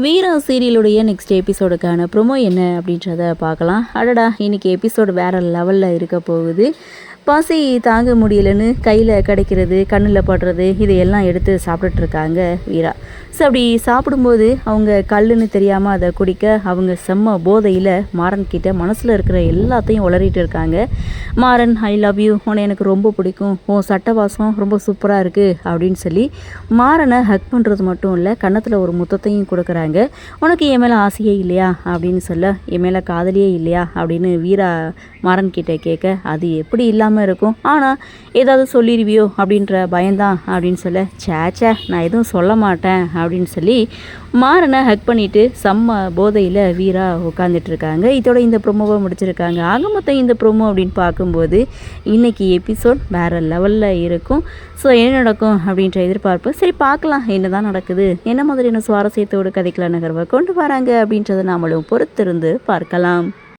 வீரா சீரியலுடைய next எபிசோடுக்கான promo என்ன அப்படின்றத பார்க்கலாம். அடடா, இன்னைக்கு எபிசோடு வேறு லெவலில் இருக்க போகுது. பசி தாங்க முடியலன்னு கையில் கிடைக்கிறது, கண்ணில் படுறது, இதையெல்லாம் எடுத்து சாப்பிட்டுட்ருக்காங்க வீரா. ஸோ அப்படி சாப்பிடும்போது அவங்க கல்லுன்னு தெரியாமல் அதை குடிக்க அவங்க செம்ம போதையில் மாறன் கிட்ட மனசில் இருக்கிற எல்லாத்தையும் உளறிட்டு இருக்காங்க. மாறன், ஐ லவ் யூ, உன்னை எனக்கு ரொம்ப பிடிக்கும், உன் சட்டவாசம் ரொம்ப சூப்பராக இருக்குது அப்படின்னு சொல்லி மாறனை ஹக் பண்ணுறது மட்டும் இல்லை, கன்னத்தில் ஒரு முத்தத்தையும் கொடுக்குறாங்க. உனக்கு என் மேலே ஆசையே இல்லையா அப்படின்னு சொல்ல, என் மேலே காதலியே இல்லையா அப்படின்னு வீரா மாறன் கிட்ட கேட்க, அது எப்படி இல்லாமல் இருக்கும், ஆனால் ஏதாவது சொல்லிடுவியோ அப்படின்ற பயந்தான் அப்படின்னு சொல்ல, சேச்சே நான் எதுவும் சொல்ல மாட்டேன் அப்படின்னு சொல்லி மாறனை ஹக் பண்ணிவிட்டு செம்ம போதையில் வீரா உட்காந்துட்ருக்காங்க. இதோட இந்த ப்ரோமோவை முடிச்சிருக்காங்க. ஆக மொத்தம் இந்த ப்ரோமோ அப்படின்னு பார்க்கும்போது இன்றைக்கி எபிசோட் வேறு லெவலில் இருக்கும். ஸோ என்ன நடக்கும் அப்படின்ற எதிர்பார்ப்பு. சரி பார்க்கலாம் என்ன தான் நடக்குது, என்ன மாதிரியான சுவாரஸ்யத்தோடு கதைக்கல நகர்வை கொண்டு வராங்க அப்படின்றத நாமளும் பொறுத்திருந்து பார்க்கலாம்.